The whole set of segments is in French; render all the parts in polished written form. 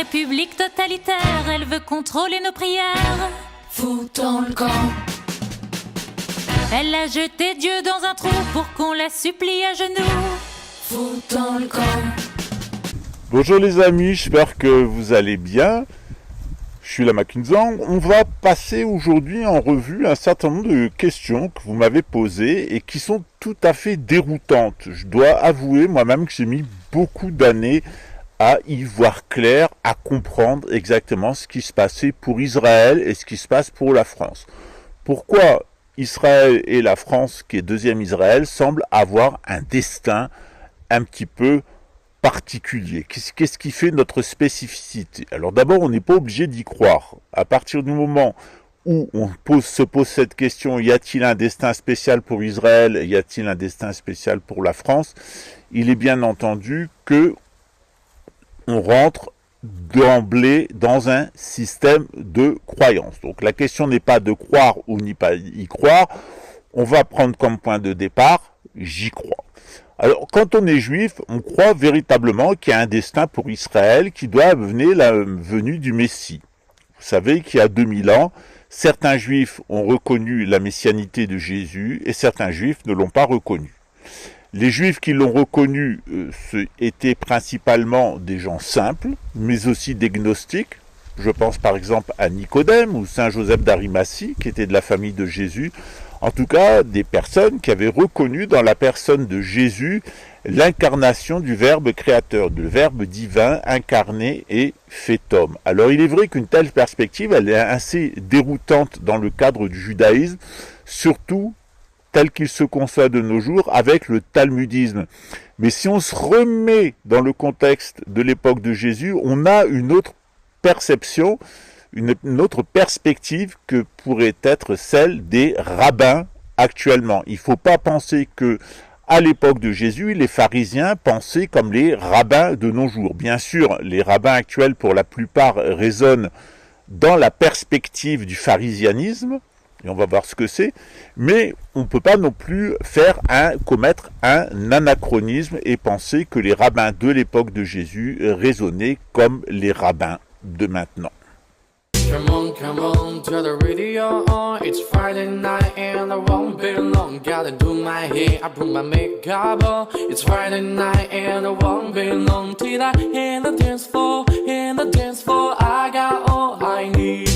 république totalitaire, elle veut contrôler nos prières. Foutons le camp. Elle a jeté Dieu dans un trou pour qu'on la supplie à genoux. Foutons le camp. Bonjour les amis, j'espère que vous allez bien. Je suis Lamakunzang. On va passer aujourd'hui en revue un certain nombre de questions que vous m'avez posées et qui sont tout à fait déroutantes. Je dois avouer moi-même que j'ai mis beaucoup d'années à y voir clair, à comprendre exactement ce qui se passait pour Israël et ce qui se passe pour la France. Pourquoi Israël et la France, qui est deuxième Israël, semblent avoir un destin un petit peu particulier. Qu'est-ce qui fait notre spécificité? Alors d'abord, on n'est pas obligé d'y croire. À partir du moment où on se pose cette question, y a-t-il un destin spécial pour Israël? Y a-t-il un destin spécial pour la France? Il est bien entendu que on rentre d'emblée dans un système de croyance. Donc la question n'est pas de croire ou n'y pas y croire. On va prendre comme point de départ, j'y crois. Alors, quand on est juif, on croit véritablement qu'il y a un destin pour Israël qui doit venir la venue du Messie. Vous savez qu'il y a 2000 ans, certains juifs ont reconnu la messianité de Jésus et certains juifs ne l'ont pas reconnu. Les juifs qui l'ont reconnu étaient principalement des gens simples, mais aussi des gnostiques. Je pense par exemple à Nicodème ou Saint Joseph d'Arimathie, qui était de la famille de Jésus. En tout cas, des personnes qui avaient reconnu dans la personne de Jésus l'incarnation du Verbe créateur, du Verbe divin incarné et fait homme. Alors il est vrai qu'une telle perspective, elle est assez déroutante dans le cadre du judaïsme, surtout tel qu'il se conçoit de nos jours avec le talmudisme. Mais si on se remet dans le contexte de l'époque de Jésus, on a une autre perception, une autre perspective que pourrait être celle des rabbins actuellement. Il ne faut pas penser que à l'époque de Jésus, les pharisiens pensaient comme les rabbins de nos jours. Bien sûr, les rabbins actuels, pour la plupart, raisonnent dans la perspective du pharisianisme, et on va voir ce que c'est, mais on ne peut pas non plus commettre un anachronisme et penser que les rabbins de l'époque de Jésus raisonnaient comme les rabbins de maintenant. Come on, to the radio on. It's Friday night and I won't be long. Gotta do my hair, I put my makeup on. It's Friday night and I won't be long. Till I hit the dance floor, I got all I need.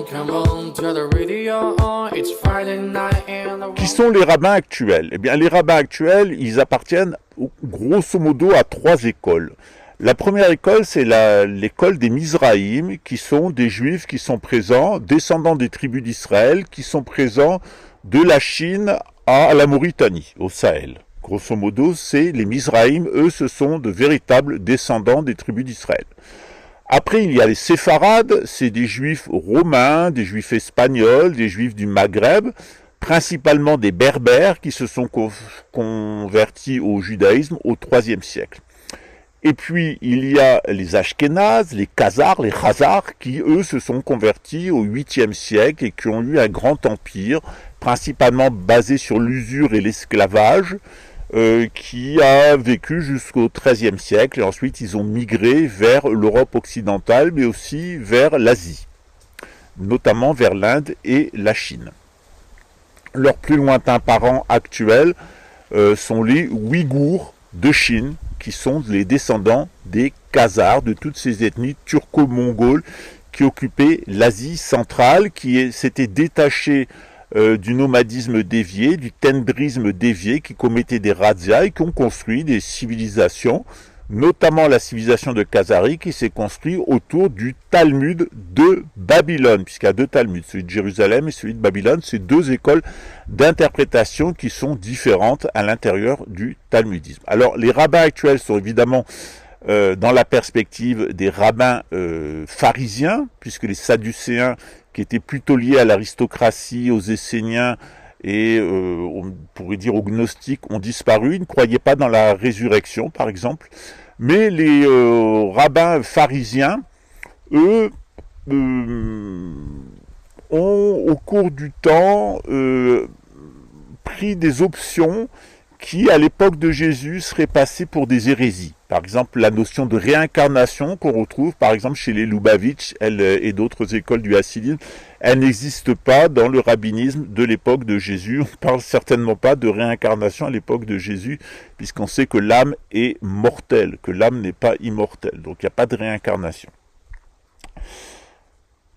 Come on, to the radio on. It's Friday night and I won't. Qui sont les rabbins actuels? Eh bien, les rabbins actuels, ils appartiennent grosso modo à 3 écoles. La première école, c'est l'école des Mizraïm, qui sont des Juifs qui sont présents, descendants des tribus d'Israël, qui sont présents de la Chine à la Mauritanie, au Sahel. Grosso modo, c'est les Mizraïm, eux, ce sont de véritables descendants des tribus d'Israël. Après, il y a les Séfarades, c'est des Juifs romains, des Juifs espagnols, des Juifs du Maghreb, principalement des Berbères qui se sont convertis au judaïsme au IIIe siècle. Et puis, il y a les Ashkénazes, les Khazars, les Khazars, qui, eux, se sont convertis au 8e siècle et qui ont eu un grand empire, principalement basé sur l'usure et l'esclavage, qui a vécu jusqu'au XIIIe siècle. Et ensuite, ils ont migré vers l'Europe occidentale, mais aussi vers l'Asie, notamment vers l'Inde et la Chine. Leurs plus lointains parents actuels sont les Ouïghours de Chine, qui sont les descendants des Khazars, de toutes ces ethnies turco-mongoles qui occupaient l'Asie centrale, qui s'étaient détachées du nomadisme dévié, du tendrisme dévié, qui commettaient des razzias et qui ont construit des civilisations, notamment la civilisation de Khazari, qui s'est construite autour du Talmud de Babylone, puisqu'il y a 2 Talmuds, celui de Jérusalem et celui de Babylone, c'est 2 écoles d'interprétation qui sont différentes à l'intérieur du talmudisme. Alors, les rabbins actuels sont évidemment dans la perspective des rabbins pharisiens, puisque les sadducéens, qui étaient plutôt liés à l'aristocratie, aux Esséniens et on pourrait dire aux gnostiques, ont disparu. Ils ne croyaient pas dans la résurrection, par exemple. Mais les rabbins pharisiens, eux, ont au cours du temps pris des options qui, à l'époque de Jésus, seraient passées pour des hérésies. Par exemple, la notion de réincarnation qu'on retrouve, par exemple, chez les Lubavitch et d'autres écoles du hassidisme, elle n'existe pas dans le rabbinisme de l'époque de Jésus. On ne parle certainement pas de réincarnation à l'époque de Jésus, puisqu'on sait que l'âme est mortelle, que l'âme n'est pas immortelle. Donc il n'y a pas de réincarnation.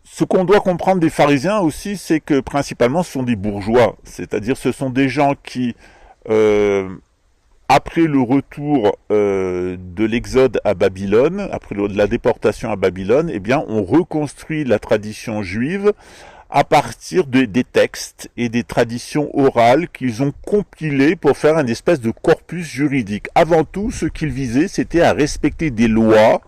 Ce qu'on doit comprendre des pharisiens aussi, c'est que principalement ce sont des bourgeois, c'est-à-dire ce sont des gens qui, après le retour de l'exode à Babylone, après la déportation à Babylone, eh bien, on reconstruit la tradition juive à partir des textes et des traditions orales qu'ils ont compilées pour faire une espèce de corpus juridique. Avant tout, ce qu'ils visaient, c'était à respecter des lois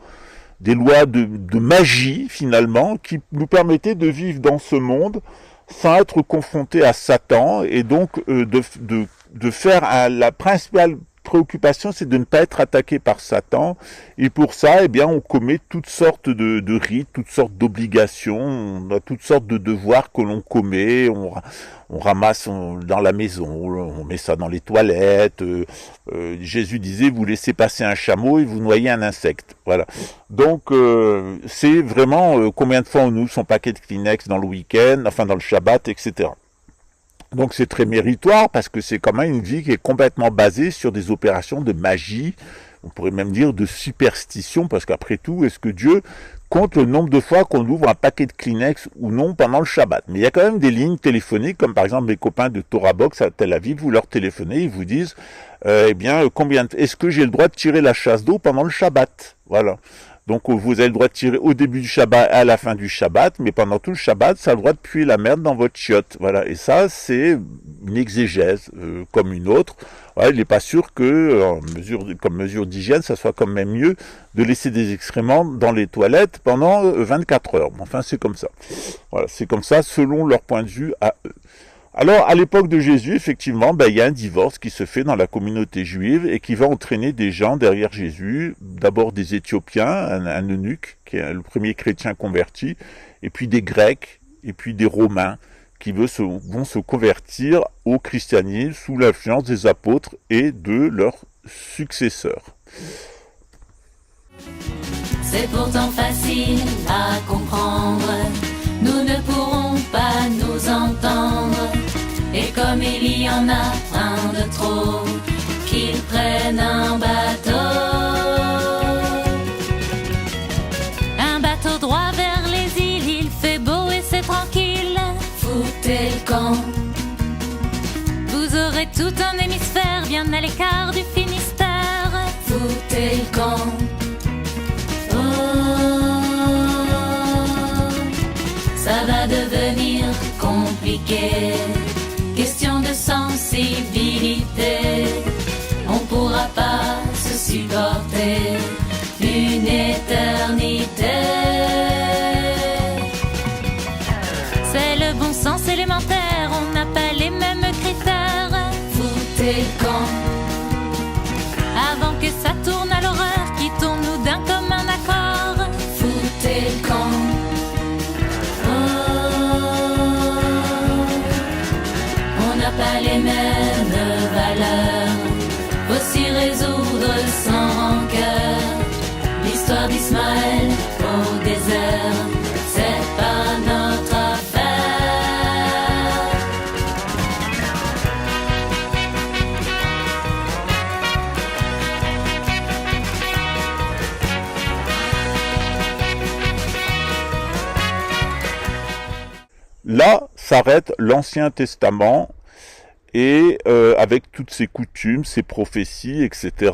de magie, finalement, qui nous permettaient de vivre dans ce monde sans être confrontés à Satan, et donc de faire la principale préoccupation, c'est de ne pas être attaqué par Satan, et pour ça, eh bien, on commet toutes sortes de rites, toutes sortes d'obligations, on a toutes sortes de devoirs que l'on commet, on ramasse dans la maison, on met ça dans les toilettes, Jésus disait, vous laissez passer un chameau et vous noyez un insecte, voilà. Donc, c'est vraiment combien de fois on ouvre son paquet de Kleenex dans le week-end, enfin dans le Shabbat, etc. Donc c'est très méritoire parce que c'est quand même une vie qui est complètement basée sur des opérations de magie, on pourrait même dire de superstition, parce qu'après tout, est-ce que Dieu compte le nombre de fois qu'on ouvre un paquet de Kleenex ou non pendant le Shabbat? Mais il y a quand même des lignes téléphoniques, comme par exemple mes copains de Torah Box à Tel Aviv, vous leur téléphonez, ils vous disent, est-ce que j'ai le droit de tirer la chasse d'eau pendant le Shabbat? Voilà. Donc vous avez le droit de tirer au début du Shabbat et à la fin du Shabbat, mais pendant tout le Shabbat, ça a le droit de puer la merde dans votre chiotte. Voilà. Et ça, c'est une exégèse comme une autre. Voilà, il n'est pas sûr que, comme mesure d'hygiène, ça soit quand même mieux de laisser des excréments dans les toilettes pendant 24 heures. Enfin, c'est comme ça. Voilà, c'est comme ça selon leur point de vue à eux. Alors, à l'époque de Jésus, effectivement, il y a un divorce qui se fait dans la communauté juive et qui va entraîner des gens derrière Jésus, d'abord des Éthiopiens, un eunuque, qui est le premier chrétien converti, et puis des Grecs, et puis des Romains, qui vont se convertir au christianisme sous l'influence des apôtres et de leurs successeurs. C'est pourtant facile à comprendre, nous ne pourrons pas nous entendre. Et comme il y en a un de trop, qu'ils prennent un bateau. Un bateau droit vers les îles, il fait beau et c'est tranquille. Foutez le camp. Vous aurez tout un hémisphère bien à l'écart du Finistère. Foutez le camp. Ça va devenir compliqué. Question de sensibilité. On pourra pas se supporter une éternité. C'est le bon sens élémentaire, on n'a pas les mêmes critères. Foutez le camp. Avant que ça tourne à l'horreur, quittons-nous d'un commun accord. Foutez le camp. Pas les mêmes valeurs, aussi résoudre sans rancœur. L'histoire d'Ismaël au désert, c'est pas notre affaire. Là s'arrête l'Ancien Testament, et avec toutes ces coutumes, ces prophéties, etc.,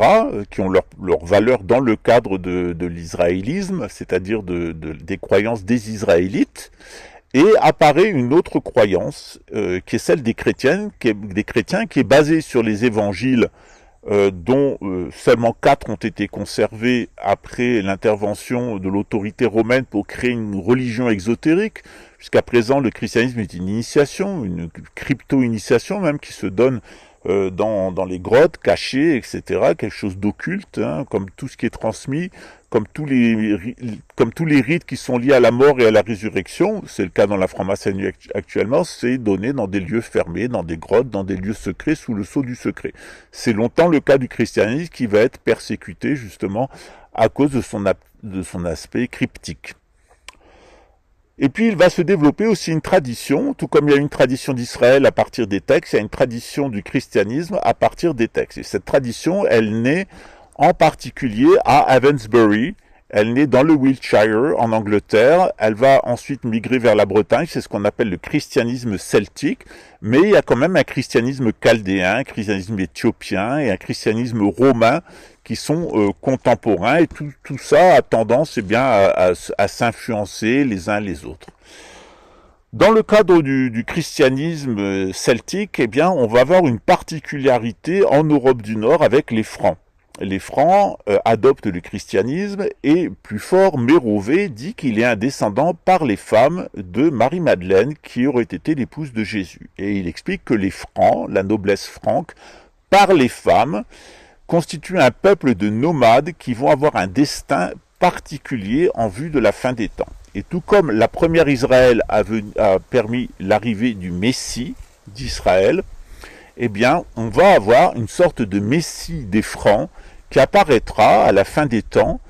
qui ont leur valeur dans le cadre de l'israélisme, c'est-à-dire des croyances des Israélites, et apparaît une autre croyance, qui est celle des chrétiens, qui est basée sur les évangiles, dont seulement 4 ont été conservés après l'intervention de l'autorité romaine pour créer une religion exotérique. Jusqu'à présent, le christianisme est une initiation, une crypto-initiation même, qui se donne dans les grottes, cachées, etc., quelque chose d'occulte, hein, comme tout ce qui est transmis, comme tous les rites qui sont liés à la mort et à la résurrection, c'est le cas dans la franc-maçonnerie actuellement, c'est donné dans des lieux fermés, dans des grottes, dans des lieux secrets, sous le sceau du secret. C'est longtemps le cas du christianisme qui va être persécuté justement à cause de son aspect cryptique. Et puis il va se développer aussi une tradition, tout comme il y a une tradition d'Israël à partir des textes, il y a une tradition du christianisme à partir des textes. Et cette tradition, elle naît en particulier à Avensbury. Elle naît dans le Wiltshire, en Angleterre. Elle va ensuite migrer vers la Bretagne. C'est ce qu'on appelle le christianisme celtique. Mais il y a quand même un christianisme chaldéen, un christianisme éthiopien et un christianisme romain qui sont contemporains. Et tout ça a tendance à s'influencer les uns les autres. Dans le cadre du christianisme celtique, eh bien, on va avoir une particularité en Europe du Nord avec les Francs. Les Francs adoptent le christianisme et, plus fort, Mérové dit qu'il est un descendant par les femmes de Marie-Madeleine qui aurait été l'épouse de Jésus. Et il explique que les Francs, la noblesse franque, par les femmes, constituent un peuple de nomades qui vont avoir un destin particulier en vue de la fin des temps. Et tout comme la première Israël a permis l'arrivée du Messie d'Israël, eh bien, on va avoir une sorte de Messie des Francs qui apparaîtra à la fin des temps,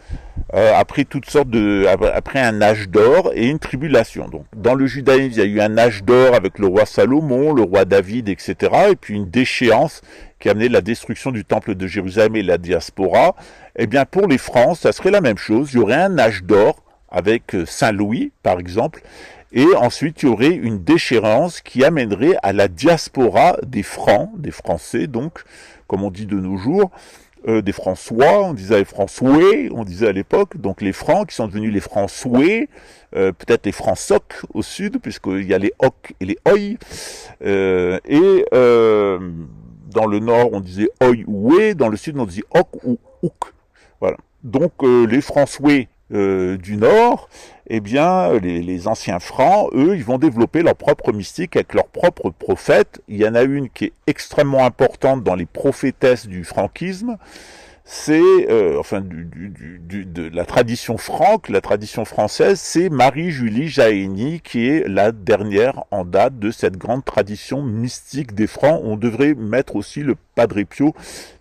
après un âge d'or et une tribulation. Donc, dans le judaïsme, il y a eu un âge d'or avec le roi Salomon, le roi David, etc., et puis une déchéance qui a amené la destruction du temple de Jérusalem et la diaspora. Eh bien, pour les Francs, ça serait la même chose. Il y aurait un âge d'or avec Saint Louis, par exemple, et ensuite il y aurait une déchéance qui amènerait à la diaspora des Francs, des Français, donc, comme on dit de nos jours, des François, on disait les François, on disait à l'époque, donc les Francs qui sont devenus les François, peut-être les Françocs au sud, puisqu'il y a les Oc et les Oi, dans le nord on disait Oi ou Oué, dans le sud on disait Oc ou Ouk. Voilà. Donc les François du Nord, eh bien, les anciens Francs, eux, ils vont développer leur propre mystique avec leurs propres prophètes. Il y en a une qui est extrêmement importante dans les prophétesses du franquisme, c'est, de la tradition franque, la tradition française, c'est Marie-Julie Jahenny, qui est la dernière en date de cette grande tradition mystique des Francs. On devrait mettre aussi le Padre Pio,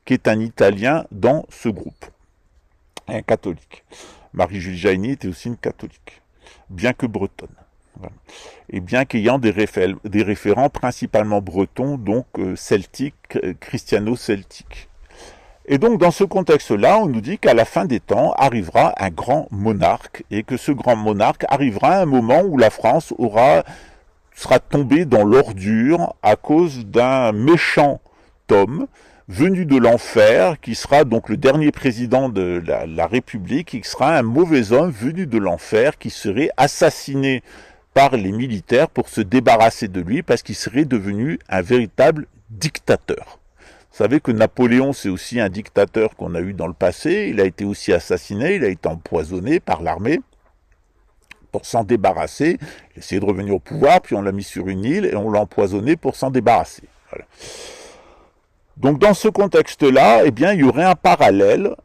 qui est un Italien, dans ce groupe, un catholique. Marie-Julie Jahenny était aussi une catholique, bien que bretonne. Voilà. Et bien qu'ayant des référents principalement bretons, donc celtiques, christiano-celtiques. Et donc dans ce contexte-là, on nous dit qu'à la fin des temps arrivera un grand monarque, et que ce grand monarque arrivera à un moment où la France sera tombée dans l'ordure à cause d'un méchant homme, venu de l'enfer, qui sera donc le dernier président de la République, qui sera un mauvais homme venu de l'enfer, qui serait assassiné par les militaires pour se débarrasser de lui, parce qu'il serait devenu un véritable dictateur. Vous savez que Napoléon, c'est aussi un dictateur qu'on a eu dans le passé, il a été aussi assassiné, il a été empoisonné par l'armée, pour s'en débarrasser, il a essayé de revenir au pouvoir, puis on l'a mis sur une île, et on l'a empoisonné pour s'en débarrasser. Voilà. Donc dans ce contexte-là, eh bien, il y aurait un parallèle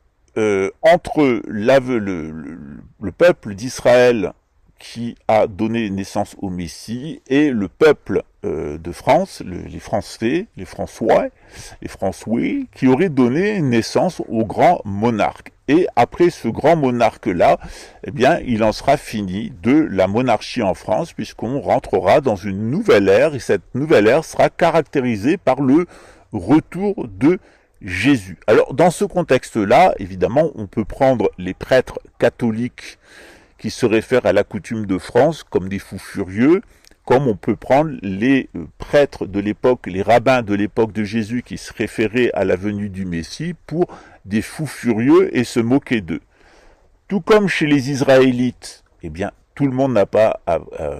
entre le peuple d'Israël qui a donné naissance au Messie et le peuple de France, les Français, les François, qui auraient donné naissance au grand monarque. Et après ce grand monarque-là, eh bien, il en sera fini de la monarchie en France, puisqu'on rentrera dans une nouvelle ère, et cette nouvelle ère sera caractérisée par le retour de Jésus. Alors, dans ce contexte-là, évidemment, on peut prendre les prêtres catholiques qui se réfèrent à la coutume de France comme des fous furieux, comme on peut prendre les prêtres de l'époque, les rabbins de l'époque de Jésus qui se référaient à la venue du Messie pour des fous furieux et se moquer d'eux. Tout comme chez les Israélites, eh bien, tout le monde n'a pas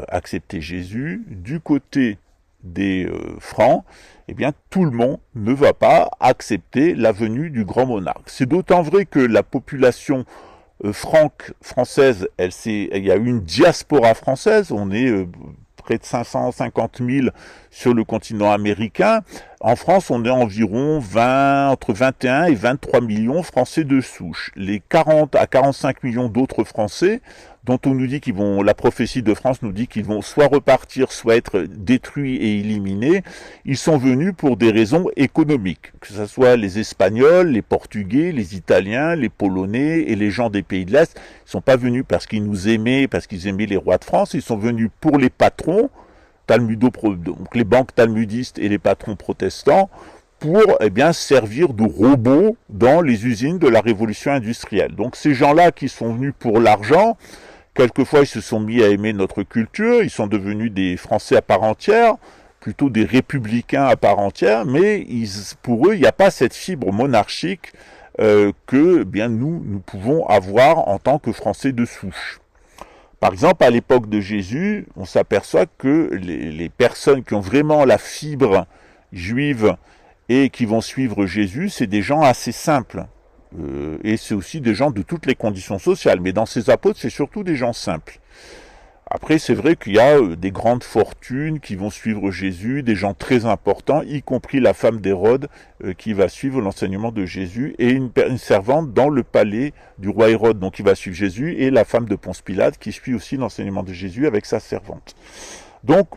accepté Jésus. Du côté des Francs, eh bien, tout le monde ne va pas accepter la venue du grand monarque. C'est d'autant vrai que la population française, il y a eu une diaspora française, on est près de 550 000 sur le continent américain. En France, on est environ entre 21 et 23 millions Français de souche. Les 40 à 45 millions d'autres Français, dont on nous dit qu'ils vont, la prophétie de France nous dit qu'ils vont soit repartir, soit être détruits et éliminés, ils sont venus pour des raisons économiques. Que ce soit les Espagnols, les Portugais, les Italiens, les Polonais et les gens des pays de l'Est, ils sont pas venus parce qu'ils nous aimaient, parce qu'ils aimaient les rois de France, ils sont venus pour les patrons, donc les banques talmudistes et les patrons protestants, pour servir de robots dans les usines de la révolution industrielle. Donc ces gens-là qui sont venus pour l'argent, quelquefois ils se sont mis à aimer notre culture, ils sont devenus des Français à part entière, plutôt des républicains à part entière, mais pour eux il n'y a pas cette fibre monarchique que nous pouvons avoir en tant que Français de souche. Par exemple, à l'époque de Jésus, on s'aperçoit que les personnes qui ont vraiment la fibre juive et qui vont suivre Jésus, c'est des gens assez simples. Et c'est aussi des gens de toutes les conditions sociales. Mais dans ces apôtres, c'est surtout des gens simples. Après, c'est vrai qu'il y a des grandes fortunes qui vont suivre Jésus, des gens très importants, y compris la femme d'Hérode qui va suivre l'enseignement de Jésus, et une servante dans le palais du roi Hérode, donc qui va suivre Jésus, et la femme de Ponce Pilate qui suit aussi l'enseignement de Jésus avec sa servante. Donc,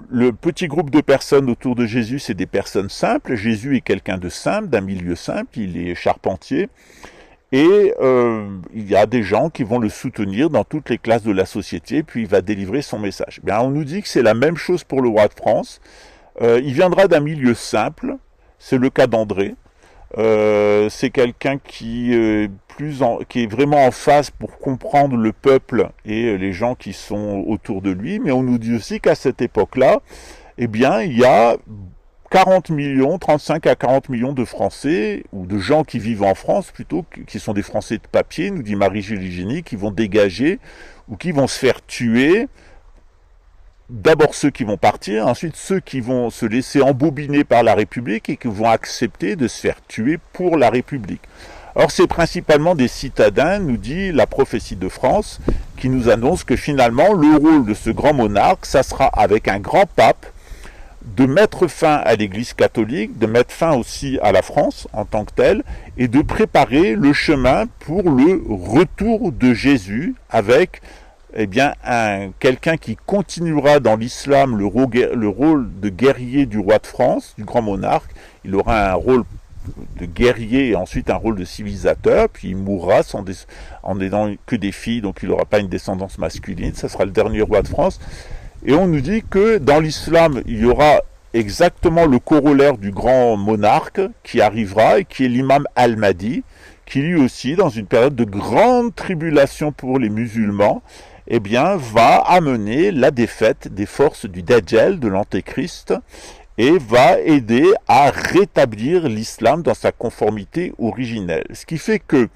le petit groupe de personnes autour de Jésus, c'est des personnes simples. Jésus est quelqu'un de simple, d'un milieu simple, il est charpentier. Et il y a des gens qui vont le soutenir dans toutes les classes de la société, puis il va délivrer son message. Bien, on nous dit que c'est la même chose pour le roi de France. Il viendra d'un milieu simple, c'est le cas d'André. C'est quelqu'un qui est vraiment en phase pour comprendre le peuple et les gens qui sont autour de lui. Mais on nous dit aussi qu'à cette époque-là, il y a 35 à 40 millions de Français, ou de gens qui vivent en France plutôt, qui sont des Français de papier, nous dit Marie-Julie Génie, qui vont dégager ou qui vont se faire tuer. D'abord ceux qui vont partir, ensuite ceux qui vont se laisser embobiner par la République et qui vont accepter de se faire tuer pour la République. Or c'est principalement des citadins, nous dit la prophétie de France, qui nous annonce que finalement le rôle de ce grand monarque, ça sera avec un grand pape, de mettre fin à l'Église catholique, de mettre fin aussi à la France en tant que telle, et de préparer le chemin pour le retour de Jésus avec quelqu'un qui continuera dans l'islam le rôle de guerrier du roi de France, du grand monarque. Il aura un rôle de guerrier et ensuite un rôle de civilisateur, puis il mourra en n'ayant que des filles, donc il n'aura pas une descendance masculine, ça sera le dernier roi de France. Et on nous dit que dans l'islam, il y aura exactement le corollaire du grand monarque qui arrivera et qui est l'imam Al-Mahdi, qui lui aussi, dans une période de grande tribulation pour les musulmans, va amener la défaite des forces du Dajjal, de l'Antéchrist, et va aider à rétablir l'islam dans sa conformité originelle. Ce qui fait que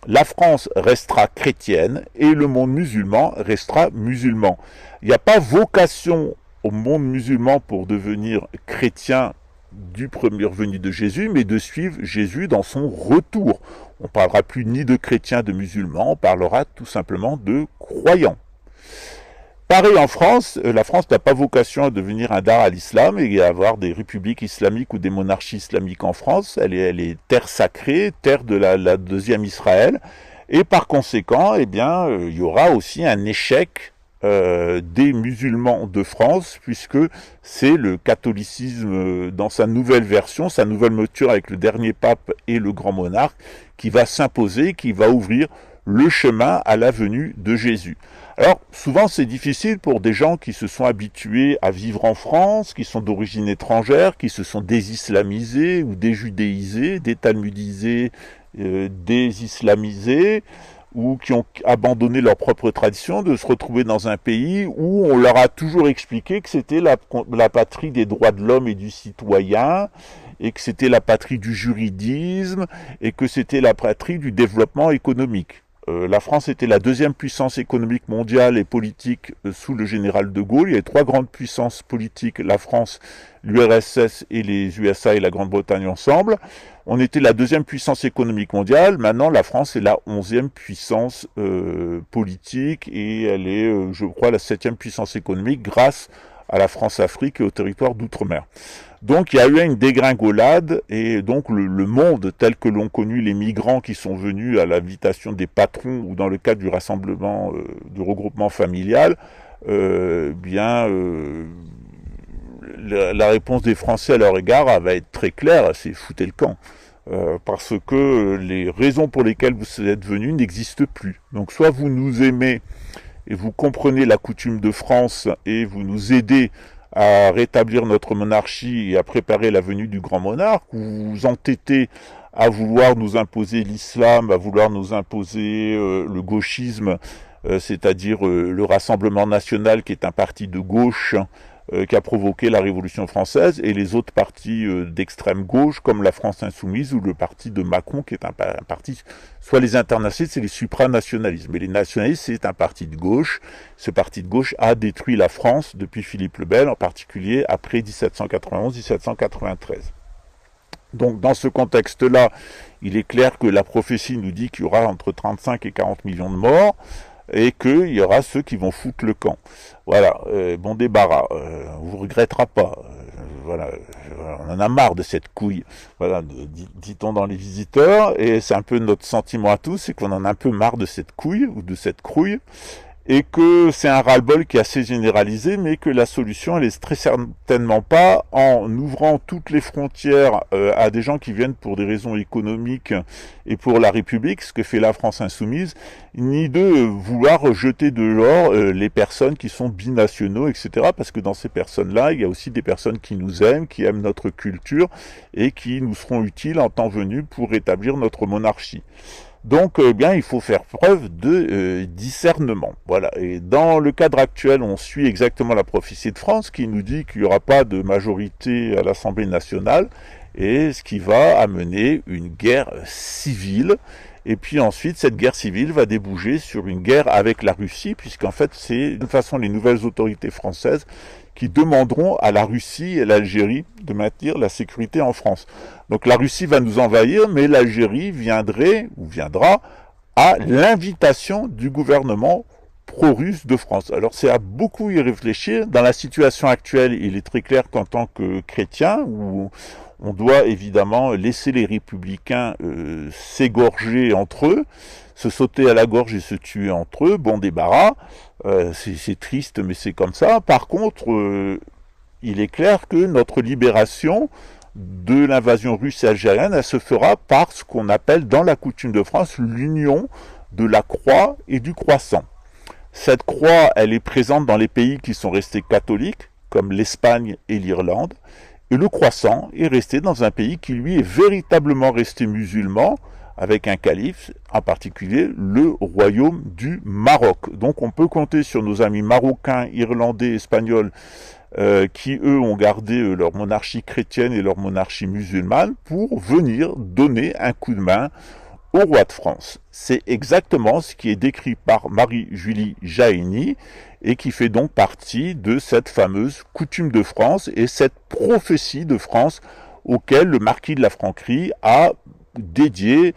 la France restera chrétienne et le monde musulman restera musulman. Il n'y a pas vocation au monde musulman pour devenir chrétien du premier venu de Jésus, mais de suivre Jésus dans son retour. On ne parlera plus ni de chrétiens, de musulmans, on parlera tout simplement de croyants. Pareil en France, la France n'a pas vocation à devenir un dar à l'islam et à avoir des républiques islamiques ou des monarchies islamiques en France. Elle est terre sacrée, terre de la deuxième Israël. Et par conséquent, il y aura aussi un échec des musulmans de France, puisque c'est le catholicisme dans sa nouvelle version, sa nouvelle mouture avec le dernier pape et le grand monarque, qui va s'imposer, qui va ouvrir le chemin à la venue de Jésus. Alors, souvent c'est difficile pour des gens qui se sont habitués à vivre en France, qui sont d'origine étrangère, qui se sont désislamisés ou déjudéisés, détalmudisés, désislamisés, ou qui ont abandonné leur propre tradition, de se retrouver dans un pays où on leur a toujours expliqué que c'était la patrie des droits de l'homme et du citoyen, et que c'était la patrie du juridisme, et que c'était la patrie du développement économique. La France était la deuxième puissance économique mondiale et politique sous le général de Gaulle. Il y avait trois grandes puissances politiques, la France, l'URSS et les USA et la Grande-Bretagne ensemble. On était la deuxième puissance économique mondiale. Maintenant, la France est la 11e puissance politique et elle est, je crois, la 7e puissance économique grâce à la France-Afrique et au territoire d'outre-mer. Donc il y a eu une dégringolade et donc le monde tel que l'ont connu les migrants qui sont venus à l'invitation des patrons ou dans le cadre du rassemblement, du regroupement familial, la réponse des Français à leur égard va être très claire, c'est foutez le camp. Parce que les raisons pour lesquelles vous êtes venus n'existent plus. Donc soit vous nous aimez et vous comprenez la coutume de France et vous nous aidez à rétablir notre monarchie et à préparer la venue du grand monarque, ou vous vous entêtez à vouloir nous imposer l'islam, à vouloir nous imposer le gauchisme, c'est-à-dire le Rassemblement national qui est un parti de gauche qui a provoqué la Révolution française, et les autres partis d'extrême gauche, comme la France Insoumise ou le parti de Macron, qui est un parti, soit les internationalistes, c'est les supranationalistes, mais les nationalistes, c'est un parti de gauche. Ce parti de gauche a détruit la France depuis Philippe le Bel, en particulier après 1791-1793. Donc dans ce contexte-là, il est clair que la prophétie nous dit qu'il y aura entre 35 et 40 millions de morts, et qu'il y aura ceux qui vont foutre le camp. Voilà, bon débarras, on vous regrettera pas. Voilà, on en a marre de cette couille, voilà, dit-on dans les visiteurs, et c'est un peu notre sentiment à tous, c'est qu'on en a un peu marre de cette couille, ou de cette crouille, et que c'est un ras-le-bol qui est assez généralisé, mais que la solution, elle est très certainement pas en ouvrant toutes les frontières à des gens qui viennent pour des raisons économiques et pour la République, ce que fait la France Insoumise, ni de vouloir jeter de l'or les personnes qui sont binationaux, etc. Parce que dans ces personnes-là, il y a aussi des personnes qui nous aiment, qui aiment notre culture, et qui nous seront utiles en temps venu pour rétablir notre monarchie. Donc, bien, il faut faire preuve de discernement. Voilà. Et dans le cadre actuel, on suit exactement la prophétie de France qui nous dit qu'il n'y aura pas de majorité à l'Assemblée nationale, et ce qui va amener une guerre civile. Et puis ensuite, cette guerre civile va déboucher sur une guerre avec la Russie, puisqu'en fait, c'est de toute façon les nouvelles autorités françaises qui demanderont à la Russie et l'Algérie de maintenir la sécurité en France. Donc la Russie va nous envahir, mais l'Algérie viendra à l'invitation du gouvernement pro-russe de France. Alors c'est à beaucoup y réfléchir. Dans la situation actuelle, il est très clair qu'en tant que chrétien, où on doit évidemment laisser les républicains s'égorger entre eux, se sauter à la gorge et se tuer entre eux, bon débarras, c'est triste mais c'est comme ça. Par contre, il est clair que notre libération de l'invasion russe et algérienne, elle se fera par ce qu'on appelle dans la coutume de France l'union de la croix et du croissant. Cette croix, elle est présente dans les pays qui sont restés catholiques, comme l'Espagne et l'Irlande, et le croissant est resté dans un pays qui, lui, est véritablement resté musulman, avec un calife, en particulier le royaume du Maroc. Donc on peut compter sur nos amis marocains, irlandais, espagnols, qui, eux, ont gardé leur monarchie chrétienne et leur monarchie musulmane pour venir donner un coup de main au roi de France. C'est exactement ce qui est décrit par Marie-Julie Jahenny et qui fait donc partie de cette fameuse coutume de France et cette prophétie de France auquel le marquis de la Franquerie a dédié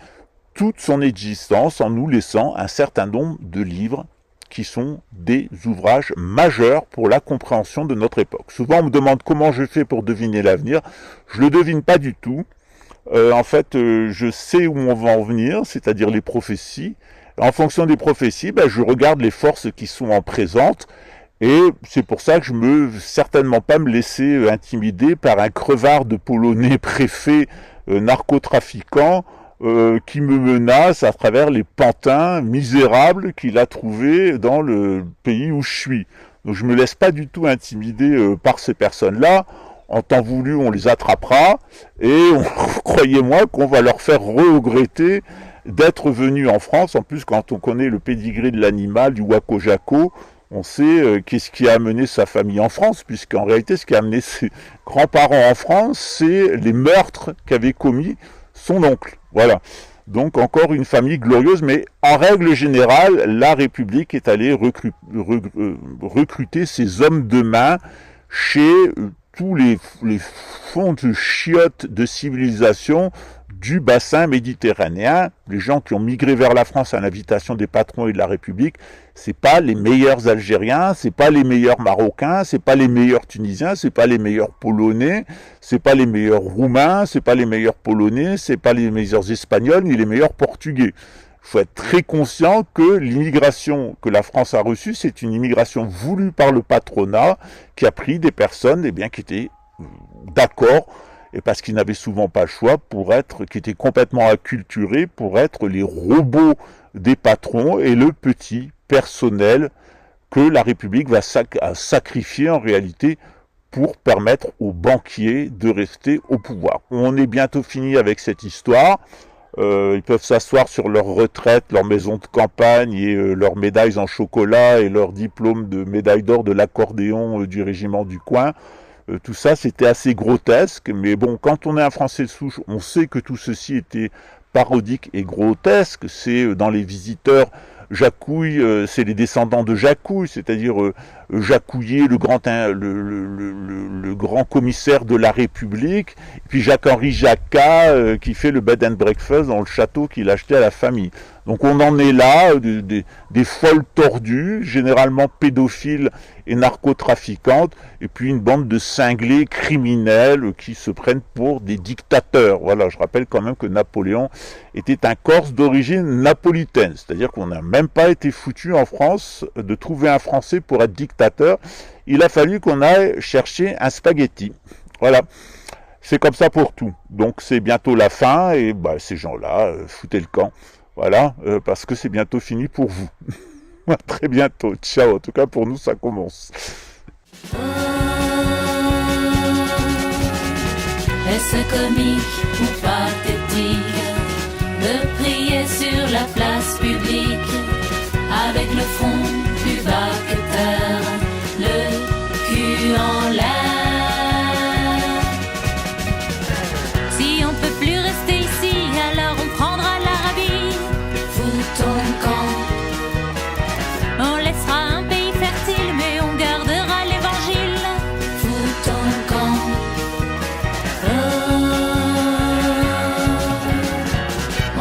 toute son existence en nous laissant un certain nombre de livres qui sont des ouvrages majeurs pour la compréhension de notre époque. Souvent on me demande comment je fais pour deviner l'avenir. Je le devine pas du tout. En fait, je sais où on va en venir, c'est-à-dire les prophéties. En fonction des prophéties, je regarde les forces qui sont en présente, et c'est pour ça que je me certainement pas me laisser intimider par un crevard de Polonais préfet narcotrafiquant qui me menace à travers les pantins misérables qu'il a trouvés dans le pays où je suis. Donc je me laisse pas du tout intimider par ces personnes-là. En temps voulu, on les attrapera, et croyez-moi qu'on va leur faire regretter d'être venus en France. En plus, quand on connaît le pédigré de l'animal, du wako-jako, on sait qu'est-ce qui a amené sa famille en France, puisqu'en réalité, ce qui a amené ses grands-parents en France, c'est les meurtres qu'avait commis son oncle. Voilà. Donc encore une famille glorieuse, mais en règle générale, la République est allée recruter ses hommes de main chez tous les fonds de chiottes de civilisation du bassin méditerranéen. Les gens qui ont migré vers la France à l'invitation des patrons et de la République, c'est pas les meilleurs Algériens, c'est pas les meilleurs Marocains, c'est pas les meilleurs Tunisiens, c'est pas les meilleurs Polonais, c'est pas les meilleurs Roumains, c'est pas les meilleurs Polonais, c'est pas les meilleurs Espagnols, ni les meilleurs Portugais. Il faut être très conscient que l'immigration que la France a reçue, c'est une immigration voulue par le patronat qui a pris des personnes qui étaient d'accord, et parce qu'ils n'avaient souvent pas le choix, qui étaient complètement acculturés pour être les robots des patrons et le petit personnel que la République va sacrifier en réalité pour permettre aux banquiers de rester au pouvoir. On est bientôt fini avec cette histoire. Ils peuvent s'asseoir sur leur retraite, leur maison de campagne et leurs médailles en chocolat et leur diplôme de médaille d'or de l'accordéon du régiment du coin. Tout ça, c'était assez grotesque, mais bon, quand on est un Français de souche, on sait que tout ceci était parodique et grotesque. C'est dans Les Visiteurs, Jacouille, c'est les descendants de Jacouille, c'est-à-dire Jacouillet, le grand commissaire de la République, et puis Jacques-Henri Jacquat qui fait le bed and breakfast dans le château qu'il achetait à la famille. Donc on en est là, des folles tordues, généralement pédophiles et narcotrafiquantes, et puis une bande de cinglés criminels qui se prennent pour des dictateurs. Voilà, je rappelle quand même que Napoléon était un Corse d'origine napolitaine, c'est-à-dire qu'on n'a même pas été foutu en France de trouver un Français pour être dictateur. Il a fallu qu'on aille chercher un spaghetti. Voilà. C'est comme ça pour tout. Donc c'est bientôt la fin, et ces gens-là, foutez le camp. Voilà, parce que c'est bientôt fini pour vous. À très bientôt. Ciao. En tout cas, pour nous, ça commence. Est-ce comique ou pathétique de prier sur la place publique avec le front plus bas que terre, le cul en l'air? Si on peut plus rester ici, alors on prendra l'Arabie. Fous ton camp. On laissera un pays fertile, mais on gardera l'évangile. Fous ton camp.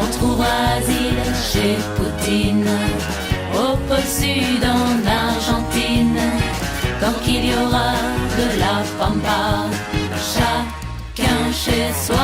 On trouvera asile chez Poutine, au pôle sud en Argentine. Tant qu'il y aura de la pampa, chacun chez soi.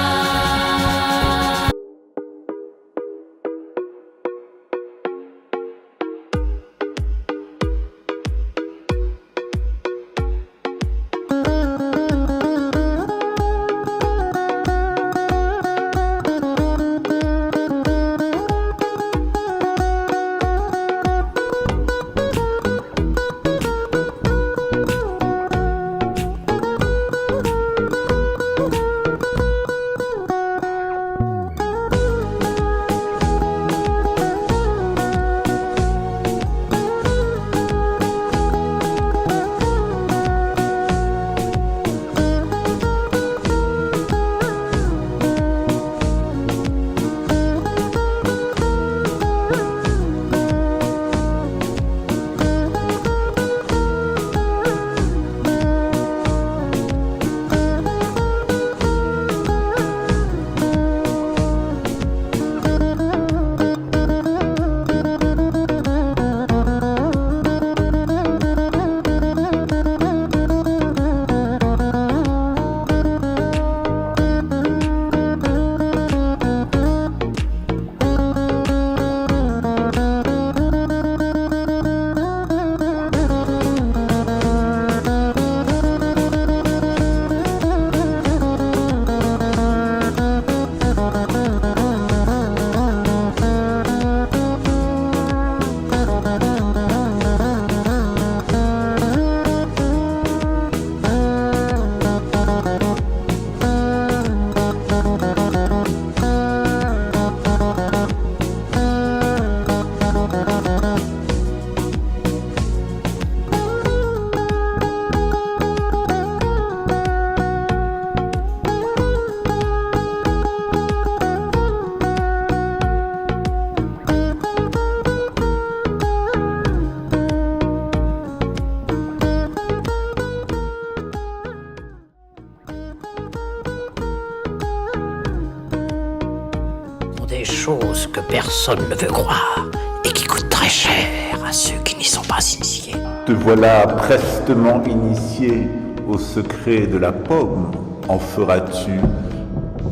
chose que personne ne veut croire et qui coûte très cher à ceux qui n'y sont pas initiés. Te voilà prestement initié au secret de la pomme. En feras-tu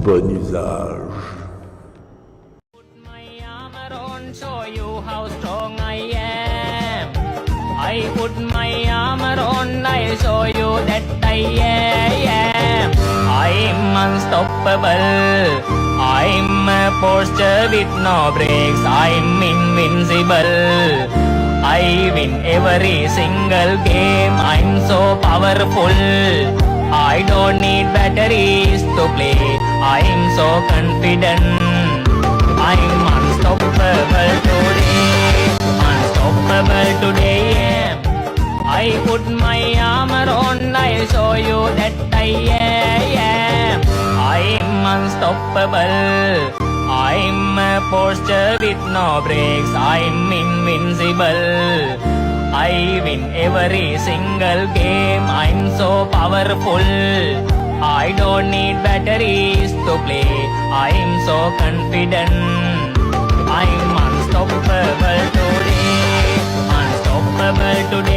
bon usage? I put my armor on, I'll show you that I am. I'm unstoppable. I'm a Porsche with no brakes. I'm invincible. I win every single game. I'm so powerful. I don't need batteries to play. I'm so confident. I'm unstoppable today. Unstoppable today. I put my armor on, I'll show you that I am. I'm unstoppable. I'm a Porsche with no brakes. I'm invincible. I win every single game. I'm so powerful. I don't need batteries to play. I'm so confident. I'm unstoppable today. Unstoppable today.